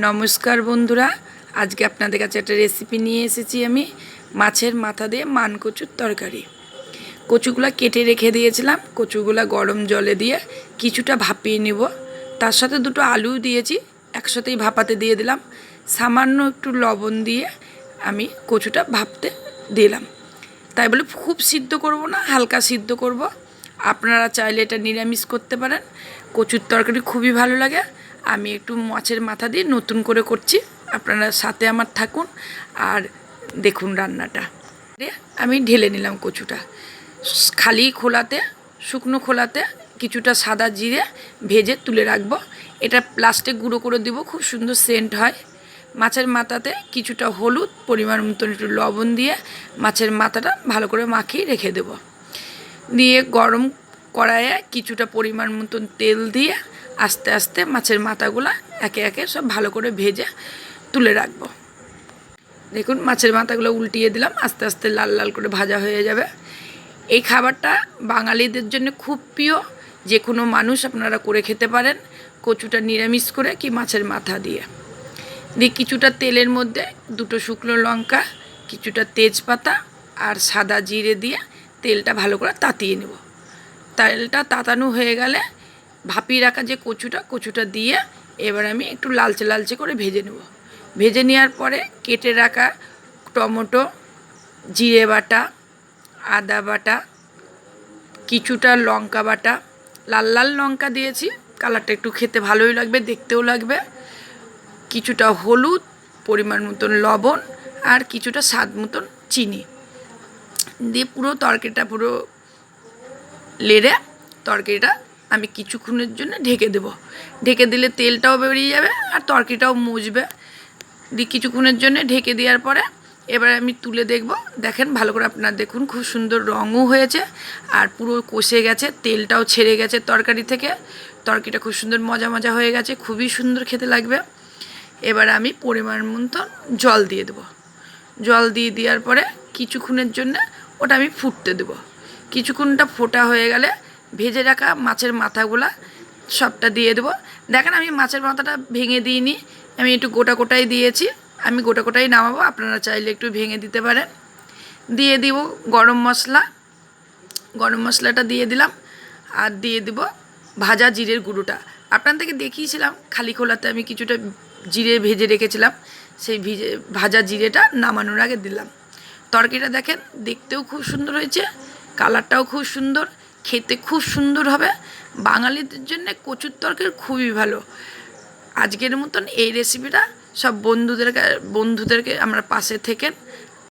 নমস্কার বন্ধুরা, আজকে আপনাদের কাছে একটা রেসিপি নিয়ে এসেছি। আমি মাছের মাথা দিয়ে মান কচুর তরকারি। কচুগুলা কেটে রেখে দিয়েছিলাম। কচুগুলা গরম জলে দিয়ে কিছুটা ভাপিয়ে নেব। তার সাথে দুটো আলু দিয়েছি, একসাথেই ভাপাতে দিয়ে দিলাম। সামান্য একটু লবণ দিয়ে আমি কচুটা ভাপতে দিলাম। তাই বলে খুব সিদ্ধ করব না, হালকা সিদ্ধ করব। আপনারা চাইলে এটা নিরামিষ করতে পারেন। কচুর তরকারি খুবই ভালো লাগে। আমি একটু মাছের মাথা দিয়ে নতুন করে করছি, আপনারা সাথে আমার থাকুন আর দেখুন রান্নাটা। আমি ঢেলে নিলাম কচুটা খালি খোলাতে, শুকনো খোলাতে কিছুটা সাদা জিরে ভেজে তুলে রাখবো। এটা প্লাস্টিক গুঁড়ো করে দিব, খুব সুন্দর সেন্ট হয়। মাছের মাথাতে কিছুটা হলুদ, পরিমাণ মতন একটু লবণ দিয়ে মাছের মাথাটা ভালো করে মাখিয়ে রেখে দেব। দিয়ে গরম কড়াইয়ে কিছুটা পরিমাণ মতন তেল দিয়ে আস্তে আস্তে মাছের মাথাগুলো একে একে সব ভালো করে ভেজে তুলে রাখবো। দেখুন মাছের মাথাগুলো উল্টিয়ে দিলাম, আস্তে আস্তে লাল লাল করে ভাজা হয়ে যাবে। এই খাবারটা বাঙালিদের জন্য খুব প্রিয়। যে কোনো মানুষ আপনারা করে খেতে পারেন, কচুটা নিরামিষ করে কি মাছের মাথা দিয়ে। দিয়ে কিছুটা তেলের মধ্যে দুটো শুকনো লঙ্কা, কিছুটা তেজপাতা আর সাদা জিরে দিয়ে তেলটা ভালো করে তাতিয়ে নেব। তেলটা তাতানো হয়ে গেলে ভাপিয়ে রাখা যে কচুটা দিয়ে এবার আমি একটু লালচে লালচে করে ভেজে নেব। ভেজে নেওয়ার পরে কেটে রাখা টমেটো, জিরে বাটা, আদা বাটা, কিছুটা লঙ্কা বাটা, লাল লাল লঙ্কা দিয়েছি, কালারটা একটু খেতে ভালোই লাগবে, দেখতেও লাগবে। কিছুটা হলুদ, পরিমাণ মতন লবণ আর কিছুটা স্বাদ মতন চিনি দিয়ে পুরো তরকারিটা পুরো লেড়ে তরকারিটা আমি কিছুক্ষণের জন্য ঢেকে দেব। ঢেকে দিলে তেলটাও বেরিয়ে যাবে আর তরকারিটাও মুছবে। দিয়ে কিছুক্ষণের জন্য ঢেকে দেওয়ার পরে এবার আমি তুলে দেখব। দেখেন ভালো করে আপনারা দেখুন, খুব সুন্দর রঙও হয়েছে আর পুরো কষে গেছে, তেলটাও ছেড়ে গেছে তরকারি থেকে। তরকারিটা খুব সুন্দর মজা মজা হয়ে গেছে, খুবই সুন্দর খেতে লাগবে। এবার আমি পরিমাণ মতো জল দিয়ে দেবো। জল দিয়ে দেওয়ার পরে কিছুক্ষণের জন্য ওটা আমি ফুটতে দেবো। কিছুক্ষণটা ফোটা হয়ে গেলে ভেজে রাখা মাছের মাথাগুলা সবটা দিয়ে দেবো। দেখেন আমি মাছের মাথাটা ভেঙে দিইনি, আমি একটু গোটা গোটাই দিয়েছি। আমি গোটা গোটাই নামাবো, আপনারা চাইলে একটু ভেঙে দিতে পারেন। দিয়ে দিব গরম মশলা, গরম মশলাটা দিয়ে দিলাম আর দিয়ে দিব ভাজা জিরের গুঁড়োটা। আপনাদেরকে দেখিয়েছিলাম খালি খোলাতে আমি কিছুটা জিরে ভেজে রেখেছিলাম, সেই ভাজা জিরেটা নামানোর আগে দিলাম। তরকারিটা দেখেন দেখতেও খুব সুন্দর হয়েছে, কালারটাও খুব সুন্দর, খেতে খুব সুন্দর হবে। বাঙালিদের জন্য কচুর তরকারি খুবই ভালো। আজকের মতন এই রেসিপিটা সব বন্ধুদেরকে আমরা পাশে থেকে